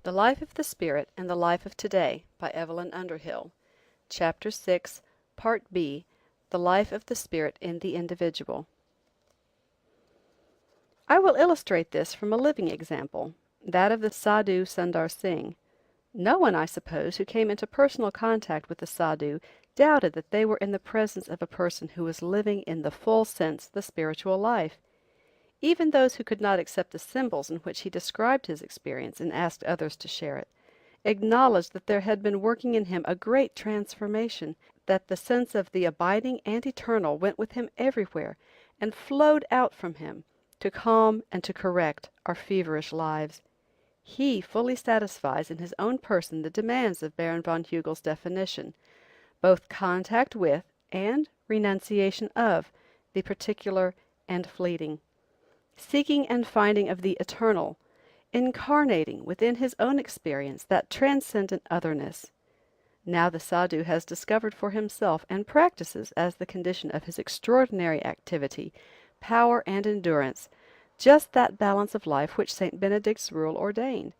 The Life of the Spirit and the Life of Today by Evelyn Underhill. Chapter 6, Part B, The Life of the Spirit in the Individual. I will illustrate this from a living example, that of the Sadhu Sundar Singh. No one, I suppose, who came into personal contact with the sadhu doubted that they were in the presence of a person who was living in the full sense the spiritual life. Even those who could not accept the symbols in which he described his experience and asked others to share it, acknowledged that there had been working in him a great transformation, that the sense of the abiding and eternal went with him everywhere and flowed out from him to calm and to correct our feverish lives. He fully satisfies in his own person the demands of Baron von Hugel's definition, both contact with and renunciation of the particular and fleeting, seeking and finding of the eternal, incarnating within his own experience that transcendent otherness. Now the sadhu has discovered for himself and practices as the condition of his extraordinary activity, power and endurance, just that balance of life which St. Benedict's rule ordained.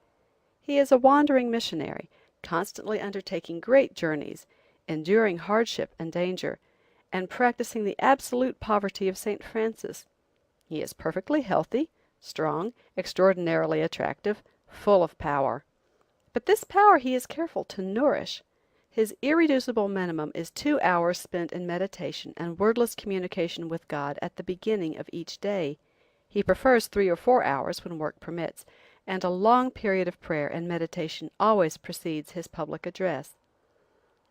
He is a wandering missionary, constantly undertaking great journeys, enduring hardship and danger, and practicing the absolute poverty of St. Francis. He is perfectly healthy, strong, extraordinarily attractive, full of power. But this power he is careful to nourish. His irreducible minimum is 2 hours spent in meditation and wordless communication with God at the beginning of each day. He prefers 3 or 4 hours when work permits, and a long period of prayer and meditation always precedes his public address.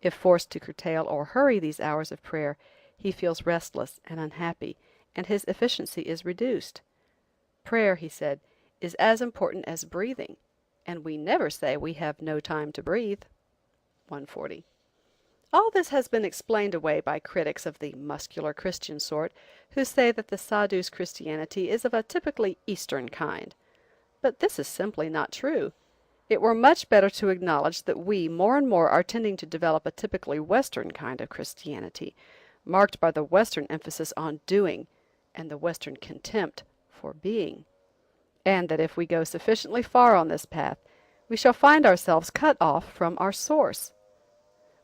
If forced to curtail or hurry these hours of prayer, he feels restless and unhappy, and his efficiency is reduced. Prayer, he said, is as important as breathing, and we never say we have no time to breathe. 140. All this has been explained away by critics of the muscular Christian sort, who say that the sadhu's Christianity is of a typically Eastern kind. But this is simply not true. It were much better to acknowledge that we more and more are tending to develop a typically Western kind of Christianity, marked by the Western emphasis on doing and the Western contempt for being, and that if we go sufficiently far on this path, we shall find ourselves cut off from our source.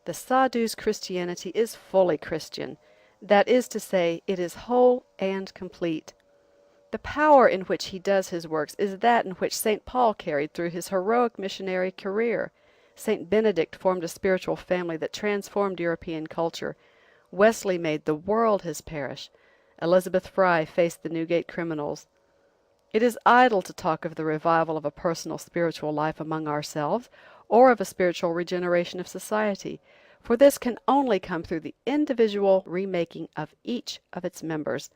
The sadhu's Christianity is fully Christian, that is to say, it is whole and complete. The power in which he does his works is that in which St. Paul carried through his heroic missionary career. St. Benedict formed a spiritual family that transformed European culture. Wesley made the world his parish. Elizabeth Fry faced the Newgate criminals. It is idle to talk of the revival of a personal spiritual life among ourselves, or of a spiritual regeneration of society, for this can only come through the individual remaking of each of its members,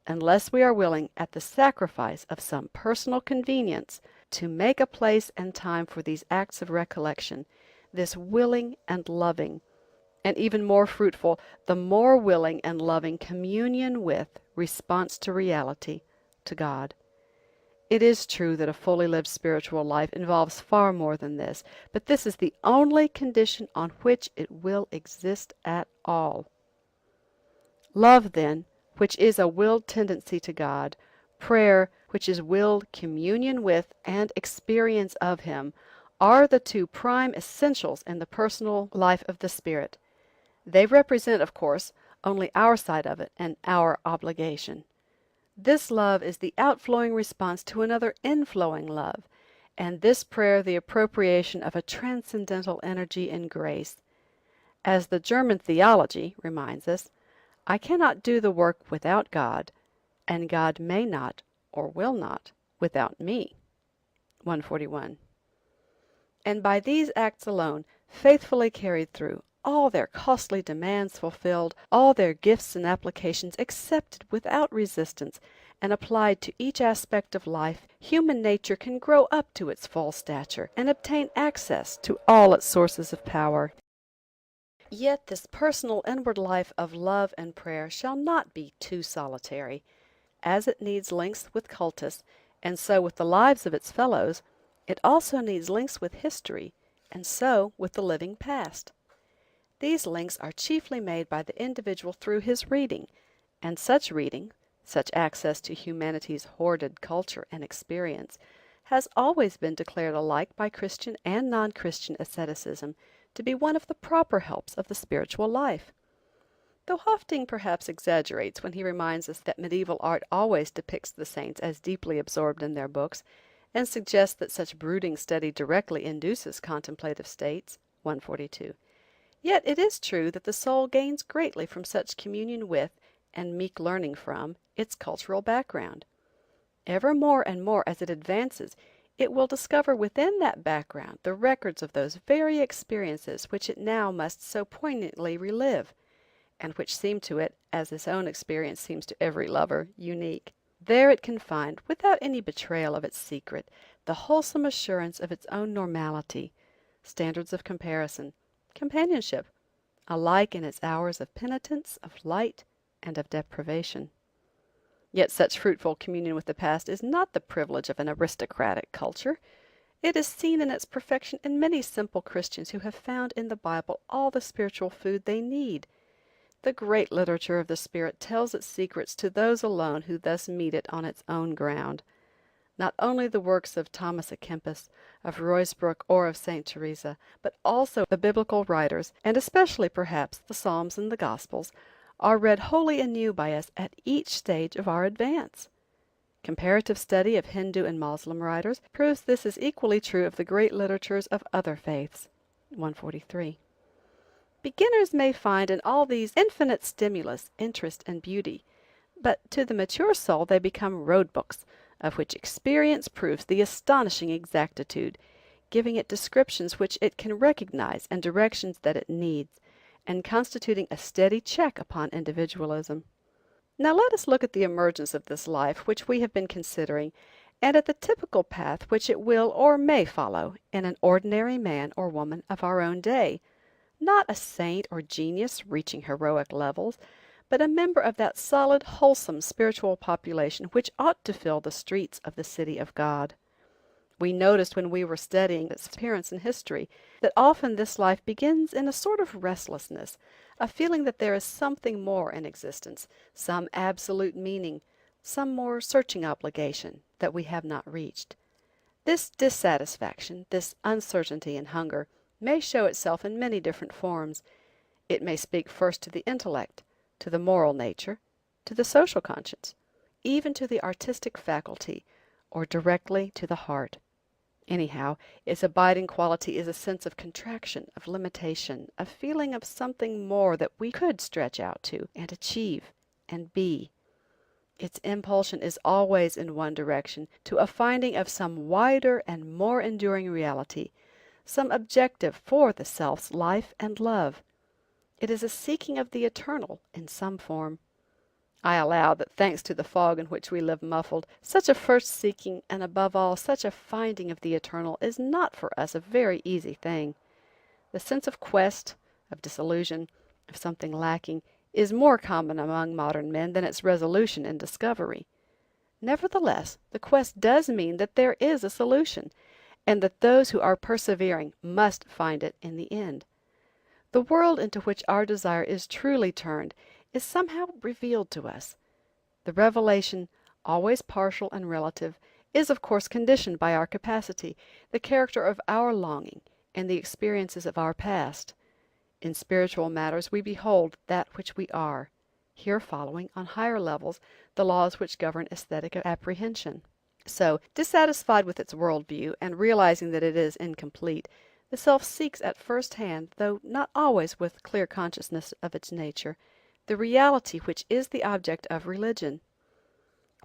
unless we are willing, at the sacrifice of some personal convenience, to make a place and time for these acts of recollection, this willing and loving, and even more fruitful, the more willing and loving communion with, response to reality, to God. It is true that a fully lived spiritual life involves far more than this, but this is the only condition on which it will exist at all. Love, then, which is a willed tendency to God, prayer, which is willed communion with and experience of Him, are the two prime essentials in the personal life of the Spirit. They represent, of course, only our side of it and our obligation. This love is the outflowing response to another inflowing love, and this prayer the appropriation of a transcendental energy and grace. As the German theology reminds us, I cannot do the work without God, and God may not, or will not, without me. 141. And by these acts alone, faithfully carried through, all their costly demands fulfilled, all their gifts and applications accepted without resistance, and applied to each aspect of life, human nature can grow up to its full stature, and obtain access to all its sources of power. Yet this personal inward life of love and prayer shall not be too solitary. As it needs links with cultus, and so with the lives of its fellows, it also needs links with history, and so with the living past. These links are chiefly made by the individual through his reading, and such reading, such access to humanity's hoarded culture and experience, has always been declared alike by Christian and non-Christian asceticism to be one of the proper helps of the spiritual life. Though Höffding perhaps exaggerates when he reminds us that medieval art always depicts the saints as deeply absorbed in their books, and suggests that such brooding study directly induces contemplative states, 142. Yet it is true that the soul gains greatly from such communion with, and meek learning from, its cultural background. Ever more and more as it advances, it will discover within that background the records of those very experiences which it now must so poignantly relive, and which seem to it, as its own experience seems to every lover, unique. There it can find, without any betrayal of its secret, the wholesome assurance of its own normality, standards of comparison, companionship, alike in its hours of penitence, of light, and of deprivation. Yet such fruitful communion with the past is not the privilege of an aristocratic culture. It is seen in its perfection in many simple Christians who have found in the Bible all the spiritual food they need. The great literature of the Spirit tells its secrets to those alone who thus meet it on its own ground. Not only the works of Thomas à Kempis, of Ruysbroeck, or of St. Teresa, but also the biblical writers, and especially perhaps the Psalms and the Gospels, are read wholly anew by us at each stage of our advance. Comparative study of Hindu and Moslem writers proves this is equally true of the great literatures of other faiths. 143. Beginners may find in all these infinite stimulus, interest, and beauty, but to the mature soul they become road books, of which experience proves the astonishing exactitude, giving it descriptions which it can recognize and directions that it needs, and constituting a steady check upon individualism. Now let us look at the emergence of this life which we have been considering, and at the typical path which it will or may follow in an ordinary man or woman of our own day, not a saint or genius reaching heroic levels, but a member of that solid, wholesome spiritual population which ought to fill the streets of the city of God. We noticed when we were studying its appearance in history that often this life begins in a sort of restlessness, a feeling that there is something more in existence, some absolute meaning, some more searching obligation that we have not reached. This dissatisfaction, this uncertainty and hunger, may show itself in many different forms. It may speak first to the intellect, to the moral nature, to the social conscience, even to the artistic faculty, or directly to the heart. Anyhow, its abiding quality is a sense of contraction, of limitation, a feeling of something more that we could stretch out to, and achieve, and be. Its impulsion is always in one direction, to a finding of some wider and more enduring reality, some objective for the self's life and love. It is a seeking of the eternal in some form. I allow that thanks to the fog in which we live muffled, such a first seeking, and above all such a finding of the eternal, is not for us a very easy thing. The sense of quest, of disillusion, of something lacking, is more common among modern men than its resolution in discovery. Nevertheless, the quest does mean that there is a solution, and that those who are persevering must find it in the end. The world into which our desire is truly turned is somehow revealed to us. The revelation, always partial and relative, is of course conditioned by our capacity, the character of our longing, and the experiences of our past. In spiritual matters we behold that which we are, here following, on higher levels, the laws which govern aesthetic apprehension. So, dissatisfied with its world-view, and realizing that it is incomplete, the self seeks at first hand, though not always with clear consciousness of its nature, the reality which is the object of religion.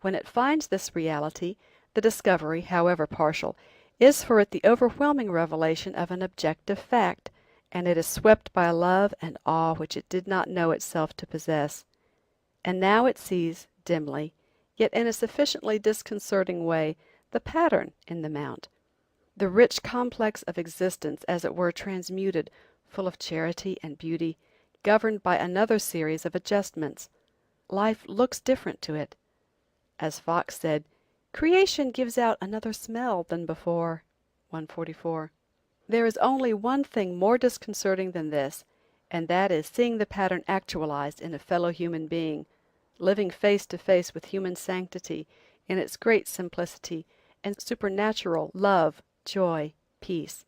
When it finds this reality, the discovery, however partial, is for it the overwhelming revelation of an objective fact, and it is swept by a love and awe which it did not know itself to possess. And now it sees, dimly, yet in a sufficiently disconcerting way, the pattern in the mount, the rich complex of existence as it were transmuted, full of charity and beauty, governed by another series of adjustments. Life looks different to it. As Fox said, creation gives out another smell than before. 144. There is only one thing more disconcerting than this, and that is seeing the pattern actualized in a fellow human being, living face to face with human sanctity, in its great simplicity, and supernatural love, joy, peace.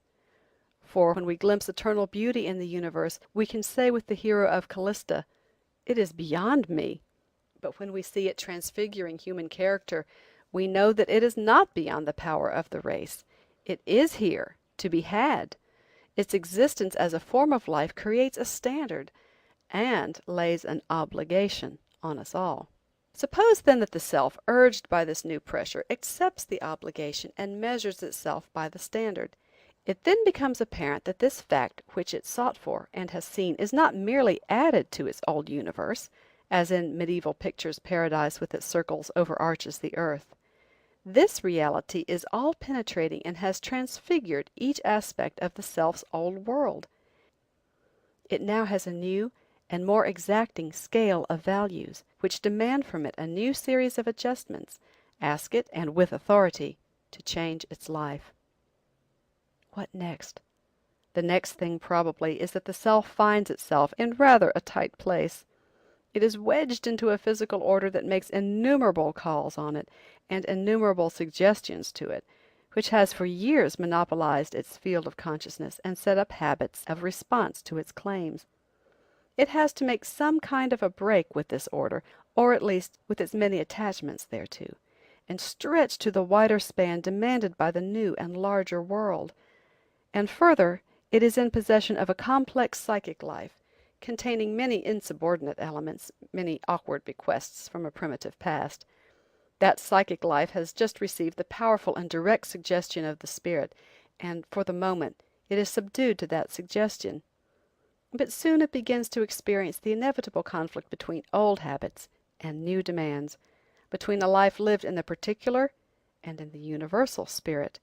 For when we glimpse eternal beauty in the universe, we can say with the hero of Callista, "It is beyond me." But when we see it transfiguring human character, we know that it is not beyond the power of the race. It is here, to be had. Its existence as a form of life creates a standard, and lays an obligation on us all. Suppose then that the self, urged by this new pressure, accepts the obligation and measures itself by the standard. It then becomes apparent that this fact which it sought for and has seen is not merely added to its old universe, as in medieval pictures paradise with its circles overarches the earth. This reality is all-penetrating and has transfigured each aspect of the self's old world. It now has a new and more exacting scale of values, which demand from it a new series of adjustments, ask it, and with authority, to change its life. What next? The next thing probably is that the self finds itself in rather a tight place. It is wedged into a physical order that makes innumerable calls on it and innumerable suggestions to it, which has for years monopolized its field of consciousness and set up habits of response to its claims. It has to make some kind of a break with this order, or at least with its many attachments thereto, and stretch to the wider span demanded by the new and larger world. And further, it is in possession of a complex psychic life, containing many insubordinate elements, many awkward bequests from a primitive past. That psychic life has just received the powerful and direct suggestion of the spirit, and for the moment it is subdued to that suggestion. But soon it begins to experience the inevitable conflict between old habits and new demands, between a life lived in the particular and in the universal spirit,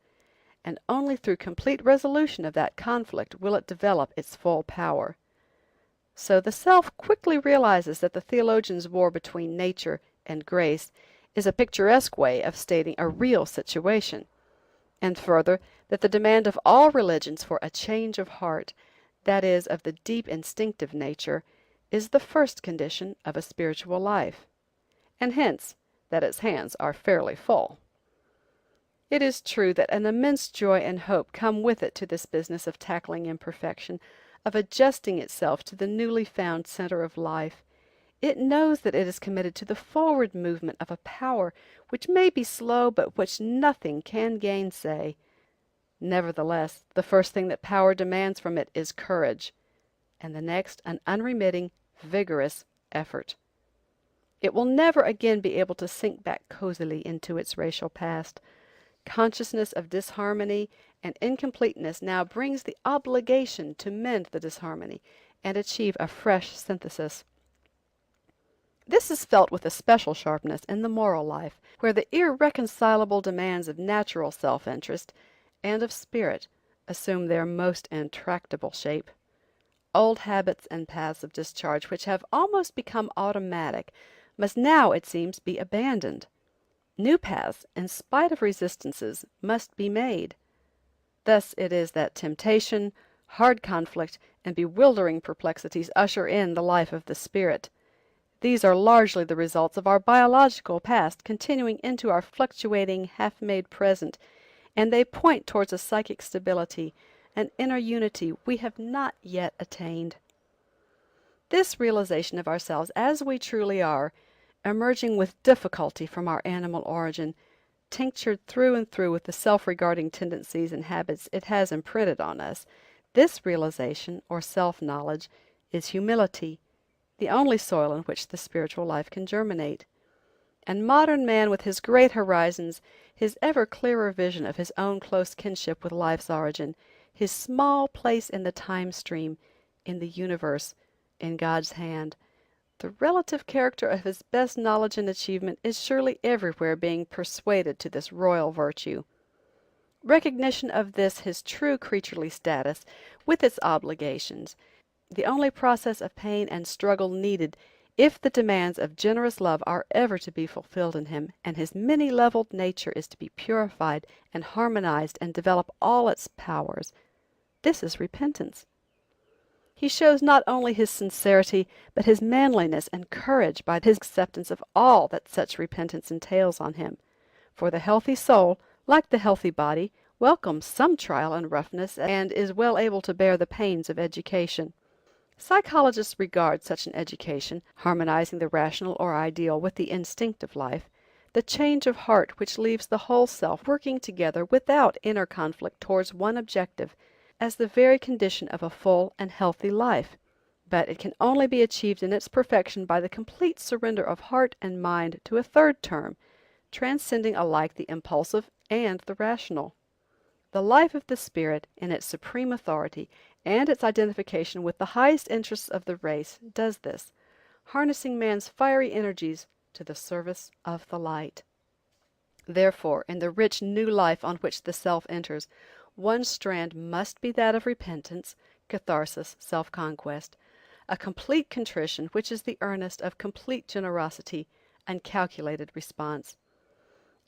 and only through complete resolution of that conflict will it develop its full power. So the self quickly realizes that the theologian's war between nature and grace is a picturesque way of stating a real situation, and further, that the demand of all religions for a change of heart, that is, of the deep instinctive nature, is the first condition of a spiritual life, and hence that its hands are fairly full. It is true that an immense joy and hope come with it to this business of tackling imperfection, of adjusting itself to the newly found center of life. It knows that it is committed to the forward movement of a power which may be slow, but which nothing can gainsay. Nevertheless, the first thing that power demands from it is courage, and the next an unremitting, vigorous effort. It will never again be able to sink back cozily into its racial past. Consciousness of disharmony and incompleteness now brings the obligation to mend the disharmony and achieve a fresh synthesis. This is felt with especial sharpness in the moral life, where the irreconcilable demands of natural self-interest and of spirit assume their most intractable shape. Old habits and paths of discharge, which have almost become automatic, must now, it seems, be abandoned. New paths, in spite of resistances, must be made. Thus it is that temptation, hard conflict, and bewildering perplexities usher in the life of the spirit. These are largely the results of our biological past continuing into our fluctuating, half-made present, and they point towards a psychic stability, an inner unity we have not yet attained. This realization of ourselves as we truly are, emerging with difficulty from our animal origin, tinctured through and through with the self-regarding tendencies and habits it has imprinted on us, this realization, or self-knowledge, is humility, the only soil in which the spiritual life can germinate. And modern man, with his great horizons, his ever clearer vision of his own close kinship with life's origin, his small place in the time stream, in the universe, in God's hand, the relative character of his best knowledge and achievement is surely everywhere being persuaded to this royal virtue. Recognition of this his true creaturely status, with its obligations, the only process of pain and struggle needed if the demands of generous love are ever to be fulfilled in him, and his many-leveled nature is to be purified and harmonized and develop all its powers. This is repentance. He shows not only his sincerity, but his manliness and courage by his acceptance of all that such repentance entails on him. For the healthy soul, like the healthy body, welcomes some trial and roughness and is well able to bear the pains of education. Psychologists regard such an education, harmonizing the rational or ideal with the instinctive life, the change of heart which leaves the whole self working together without inner conflict towards one objective, as the very condition of a full and healthy life. But it can only be achieved in its perfection by the complete surrender of heart and mind to a third term, transcending alike the impulsive and the rational. The life of the spirit, in its supreme authority and its identification with the highest interests of the race, does this, harnessing man's fiery energies to the service of the light. Therefore, in the rich new life on which the self enters, one strand must be that of repentance, catharsis, self-conquest, a complete contrition which is the earnest of complete generosity and calculated response.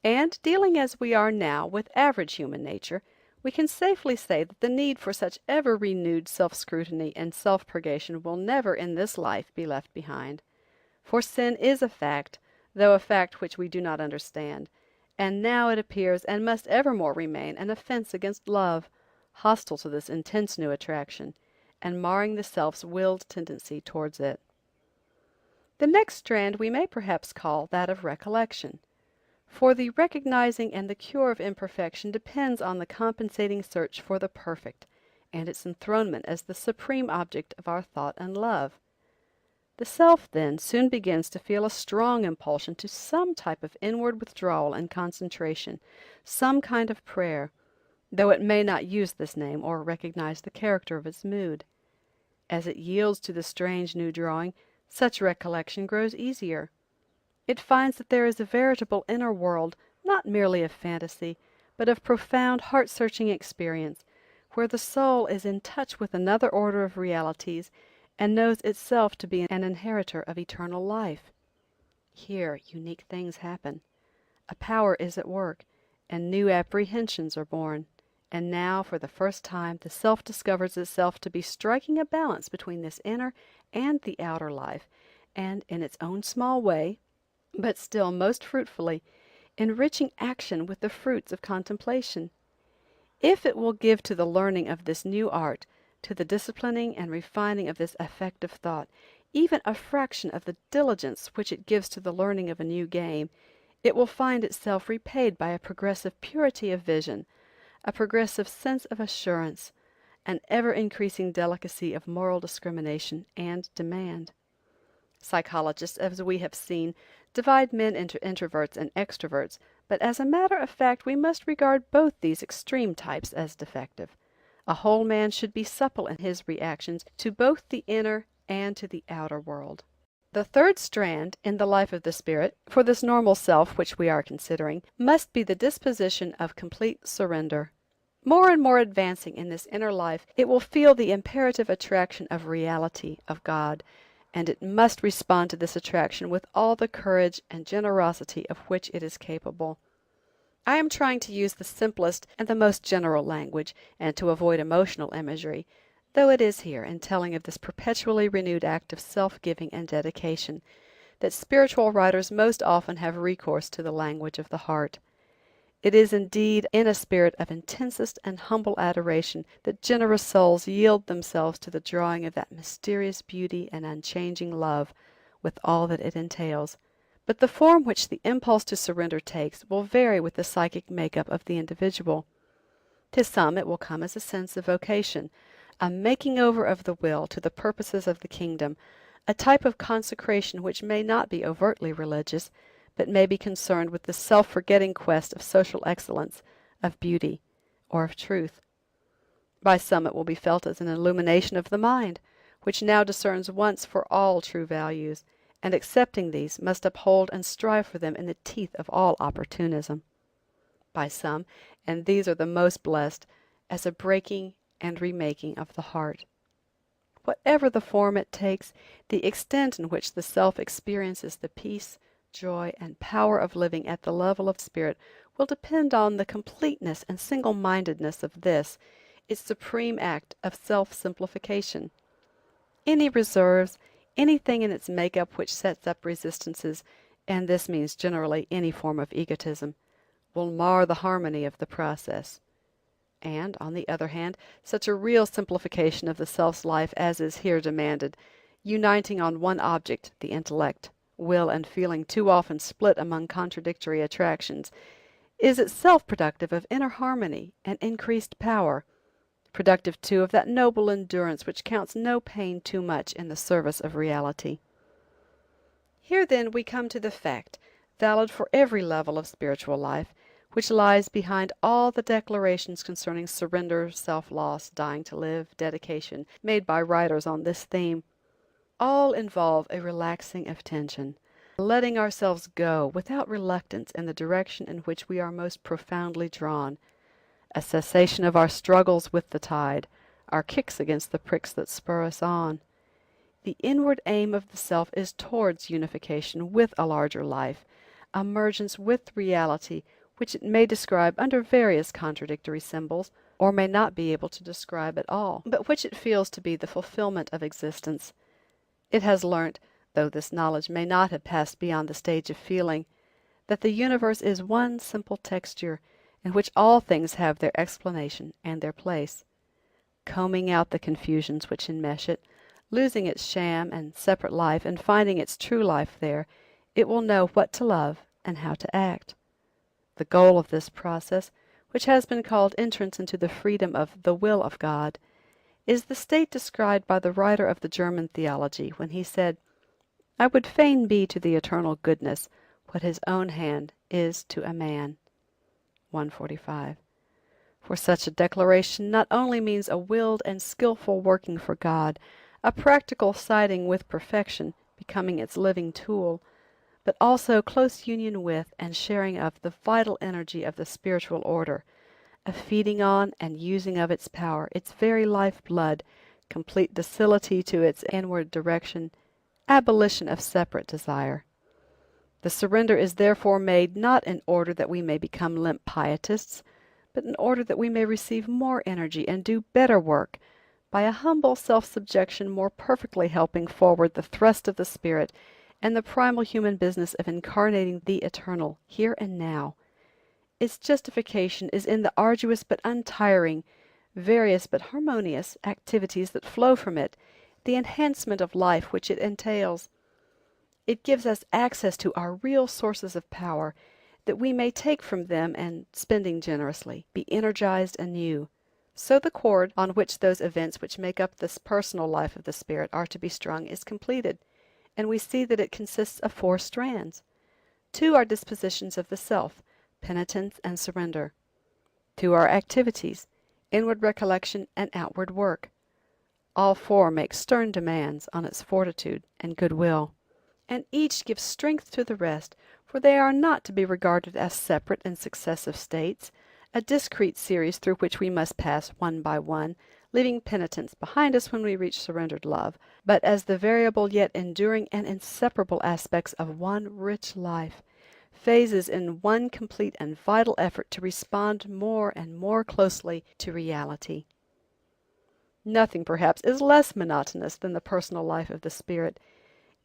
And dealing as we are now with average human nature, we can safely say that the need for such ever-renewed self-scrutiny and self-purgation will never in this life be left behind. For sin is a fact, though a fact which we do not understand, and now it appears and must evermore remain an offense against love, hostile to this intense new attraction, and marring the self's willed tendency towards it. The next strand we may perhaps call that of recollection. For the recognizing and the cure of imperfection depends on the compensating search for the perfect, and its enthronement as the supreme object of our thought and love. The self, then, soon begins to feel a strong impulsion to some type of inward withdrawal and concentration, some kind of prayer, though it may not use this name or recognize the character of its mood. As it yields to the strange new drawing, such recollection grows easier. It finds that there is a veritable inner world, not merely of fantasy, but of profound heart-searching experience, where the soul is in touch with another order of realities and knows itself to be an inheritor of eternal life. Here unique things happen. A power is at work, and new apprehensions are born. And now, for the first time, the self discovers itself to be striking a balance between this inner and the outer life, and in its own small way, but still most fruitfully, enriching action with the fruits of contemplation. If it will give to the learning of this new art, to the disciplining and refining of this affective thought, even a fraction of the diligence which it gives to the learning of a new game, it will find itself repaid by a progressive purity of vision, a progressive sense of assurance, an ever-increasing delicacy of moral discrimination and demand. Psychologists, as we have seen, divide men into introverts and extroverts, but as a matter of fact we must regard both these extreme types as defective. A whole man should be supple in his reactions to both the inner and to the outer world. The third strand in the life of the spirit, for this normal self which we are considering, must be the disposition of complete surrender. More and more advancing in this inner life, it will feel the imperative attraction of reality, of God, and it must respond to this attraction with all the courage and generosity of which it is capable. I am trying to use the simplest and the most general language, and to avoid emotional imagery, though it is here, in telling of this perpetually renewed act of self-giving and dedication, that spiritual writers most often have recourse to the language of the heart. It is indeed in a spirit of intensest and humble adoration that generous souls yield themselves to the drawing of that mysterious beauty and unchanging love, with all that it entails. But the form which the impulse to surrender takes will vary with the psychic make-up of the individual. To some it will come as a sense of vocation, a making over of the will to the purposes of the kingdom, a type of consecration which may not be overtly religious, but may be concerned with the self-forgetting quest of social excellence, of beauty, or of truth. By some it will be felt as an illumination of the mind, which now discerns once for all true values, and accepting these, must uphold and strive for them in the teeth of all opportunism. By some, and these are the most blessed, as a breaking and remaking of the heart. Whatever the form it takes, the extent in which the self experiences the peace, joy, and power of living at the level of spirit will depend on the completeness and single-mindedness of this, its supreme act of self-simplification. Any reserves, anything in its make-up which sets up resistances, and this means generally any form of egotism, will mar the harmony of the process. And, on the other hand, such a real simplification of the self's life as is here demanded, uniting on one object, the intellect, will, and feeling too often split among contradictory attractions, is itself productive of inner harmony and increased power, productive too of that noble endurance which counts no pain too much in the service of reality. Here then we come to the fact, valid for every level of spiritual life, which lies behind all the declarations concerning surrender, self-loss, dying to live, dedication, made by writers on this theme. All involve a relaxing of tension, letting ourselves go without reluctance in the direction in which we are most profoundly drawn, a cessation of our struggles with the tide, our kicks against the pricks that spur us on. The inward aim of the self is towards unification with a larger life, a mergence with reality, which it may describe under various contradictory symbols, or may not be able to describe at all, but which it feels to be the fulfillment of existence. It has learnt, though this knowledge may not have passed beyond the stage of feeling, that the universe is one simple texture, in which all things have their explanation and their place. Combing out the confusions which enmesh it, losing its sham and separate life and finding its true life there, it will know what to love and how to act. The goal of this process, which has been called entrance into the freedom of the will of God, is the state described by the writer of the German theology when he said, "I would fain be to the eternal goodness what his own hand is to a man." 145. For such a declaration not only means a willed and skillful working for God, a practical siding with perfection, becoming its living tool, but also close union with and sharing of the vital energy of the spiritual order, a feeding on and using of its power, its very life-blood, complete docility to its inward direction, abolition of separate desire. The surrender is therefore made not in order that we may become limp pietists, but in order that we may receive more energy and do better work, by a humble self-subjection more perfectly helping forward the thrust of the Spirit and the primal human business of incarnating the eternal, here and now. Its justification is in the arduous but untiring, various but harmonious activities that flow from it, the enhancement of life which it entails. It gives us access to our real sources of power, that we may take from them and, spending generously, be energized anew. So the cord on which those events which make up this personal life of the Spirit are to be strung is completed, and we see that it consists of 4 strands. 2 are dispositions of the self, penitence and surrender. 2 are activities, inward recollection and outward work. All 4 make stern demands on its fortitude and goodwill, and each gives strength to the rest, for they are not to be regarded as separate and successive states, a discrete series through which we must pass one by one, leaving penitence behind us when we reach surrendered love, but as the variable yet enduring and inseparable aspects of one rich life, phases in one complete and vital effort to respond more and more closely to reality. Nothing, perhaps, is less monotonous than the personal life of the Spirit.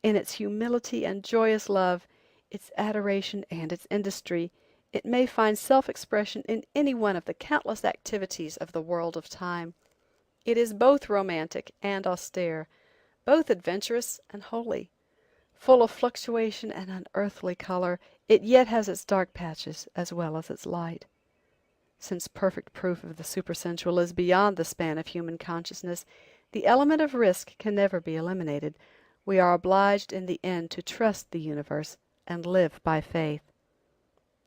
In its humility and joyous love, its adoration and its industry, it may find self-expression in any one of the countless activities of the world of time. It is both romantic and austere, both adventurous and holy. Full of fluctuation and unearthly color, it yet has its dark patches as well as its light. Since perfect proof of the supersensual is beyond the span of human consciousness, the element of risk can never be eliminated. We are obliged in the end to trust the universe and live by faith.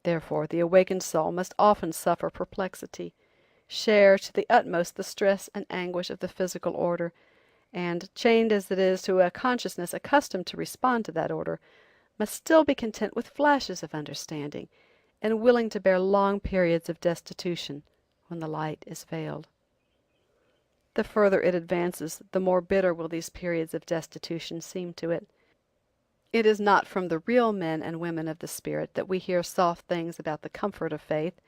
Therefore, the awakened soul must often suffer perplexity, share to the utmost the stress and anguish of the physical order, and, chained as it is to a consciousness accustomed to respond to that order, must still be content with flashes of understanding, and willing to bear long periods of destitution when the light is veiled. The further it advances, the more bitter will these periods of destitution seem to it. It is not from the real men and women of the Spirit that we hear soft things about the comfort of faith,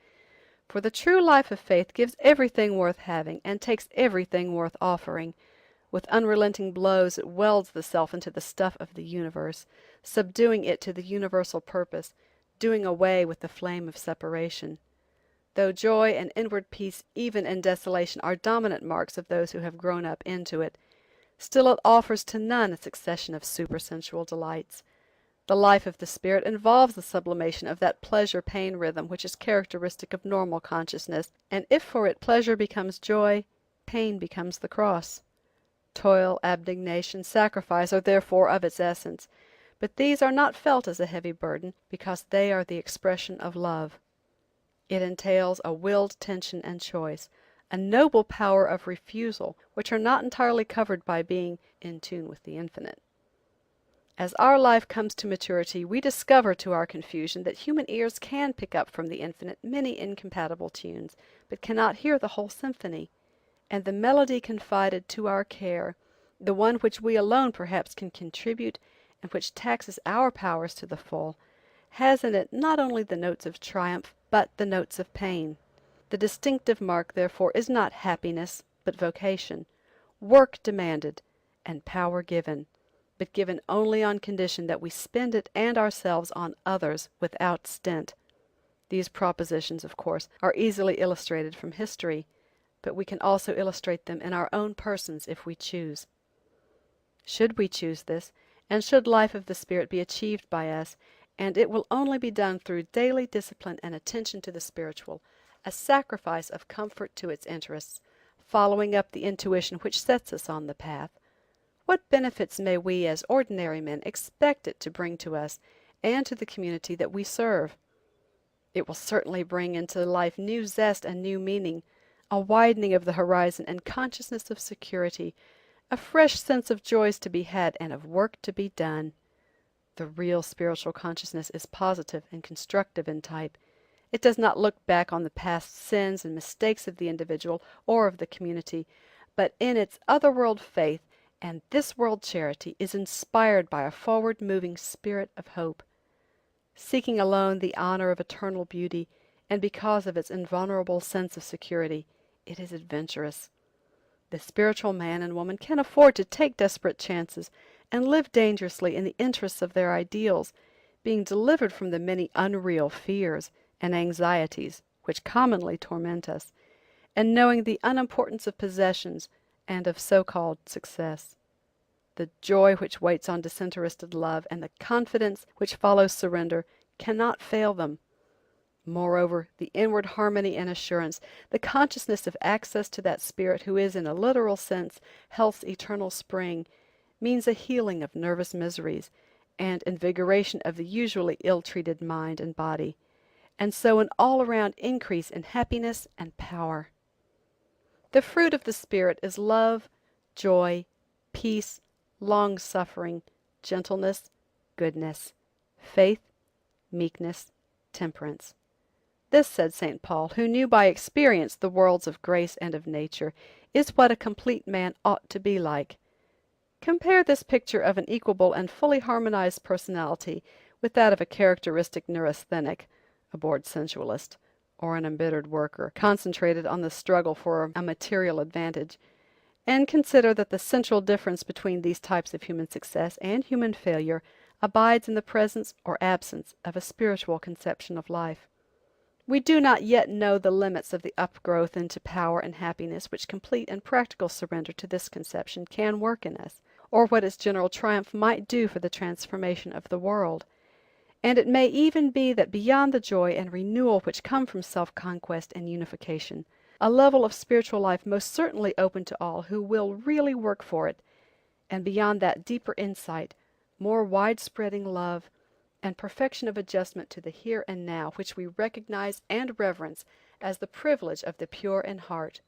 for the true life of faith gives everything worth having and takes everything worth offering. With unrelenting blows it welds the self into the stuff of the universe, subduing it to the universal purpose, doing away with the flame of separation. Though joy and inward peace even in desolation are dominant marks of those who have grown up into it, still it offers to none a succession of supersensual delights. The life of the spirit involves the sublimation of that pleasure-pain rhythm which is characteristic of normal consciousness, and if for it pleasure becomes joy, pain becomes the cross. Toil, abnegation, sacrifice are therefore of its essence, but these are not felt as a heavy burden because they are the expression of love. It entails a willed tension and choice, a noble power of refusal, which are not entirely covered by being in tune with the infinite. As our life comes to maturity, we discover to our confusion that human ears can pick up from the infinite many incompatible tunes, but cannot hear the whole symphony, and the melody confided to our care, the one which we alone perhaps can contribute and which taxes our powers to the full, has in it not only the notes of triumph, but the notes of pain. The distinctive mark, therefore, is not happiness, but vocation, work demanded, and power given, but given only on condition that we spend it and ourselves on others without stint. These propositions, of course, are easily illustrated from history, but we can also illustrate them in our own persons if we choose. Should we choose this, and should life of the spirit be achieved by us, and it will only be done through daily discipline and attention to the spiritual, a sacrifice of comfort to its interests, following up the intuition which sets us on the path, what benefits may we as ordinary men expect it to bring to us and to the community that we serve? It will certainly bring into life new zest and new meaning, a widening of the horizon and consciousness of security, a fresh sense of joys to be had and of work to be done. The real spiritual consciousness is positive and constructive in type. It does not look back on the past sins and mistakes of the individual or of the community, but in its otherworld faith and this world charity is inspired by a forward-moving spirit of hope. Seeking alone the honor of eternal beauty, and because of its invulnerable sense of security, it is adventurous. The spiritual man and woman can afford to take desperate chances and live dangerously in the interests of their ideals, being delivered from the many unreal fears and anxieties which commonly torment us, and knowing the unimportance of possessions and of so-called success. The joy which waits on disinterested love and the confidence which follows surrender cannot fail them. Moreover, the inward harmony and assurance, the consciousness of access to that spirit who is in a literal sense health's eternal spring, means a healing of nervous miseries and invigoration of the usually ill-treated mind and body, and so an all-around increase in happiness and power. The fruit of the Spirit is love, joy, peace, long-suffering, gentleness, goodness, faith, meekness, temperance. This, said St. Paul, who knew by experience the worlds of grace and of nature, is what a complete man ought to be like. Compare this picture of an equable and fully harmonized personality with that of a characteristic neurasthenic, a bored sensualist, or an embittered worker, concentrated on the struggle for a material advantage, and consider that the central difference between these types of human success and human failure abides in the presence or absence of a spiritual conception of life. We do not yet know the limits of the upgrowth into power and happiness which complete and practical surrender to this conception can work in us, or what its general triumph might do for the transformation of the world. And it may even be that beyond the joy and renewal which come from self-conquest and unification, a level of spiritual life most certainly open to all who will really work for it, and beyond that deeper insight, more wide-spreading love, and perfection of adjustment to the here and now which we recognize and reverence as the privilege of the pure in heart.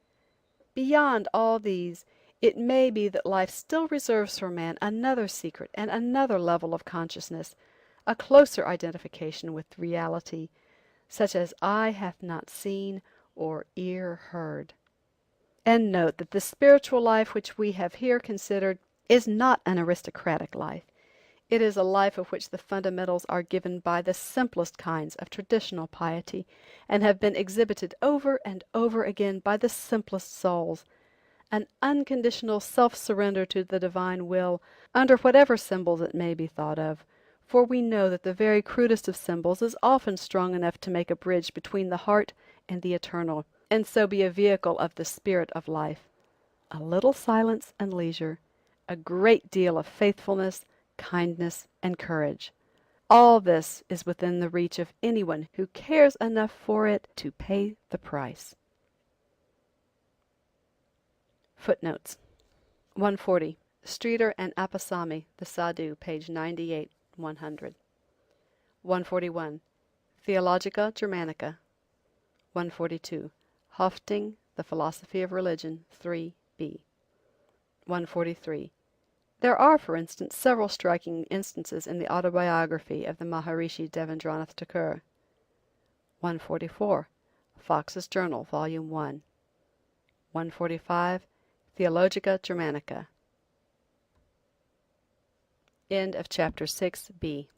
Beyond all these, it may be that life still reserves for man another secret and another level of consciousness, a closer identification with reality, such as eye hath not seen or ear heard. And note that the spiritual life which we have here considered is not an aristocratic life. It is a life of which the fundamentals are given by the simplest kinds of traditional piety, and have been exhibited over and over again by the simplest souls. An unconditional self-surrender to the divine will, under whatever symbols it may be thought of, for we know that the very crudest of symbols is often strong enough to make a bridge between the heart and the eternal, and so be a vehicle of the spirit of life. A little silence and leisure, a great deal of faithfulness, kindness, and courage. All this is within the reach of anyone who cares enough for it to pay the price. Footnotes. 140. Streeter and Appasamy, the Sadhu, page 98, 100. 141. Theologia Germanica. 142. Höffding, The Philosophy of Religion, 3b. 143. There are, for instance, several striking instances in the autobiography of the Maharishi Devendranath Thakur. 144. Fox's Journal, Volume 1. 145. Theologia Germanica. End of chapter 6b.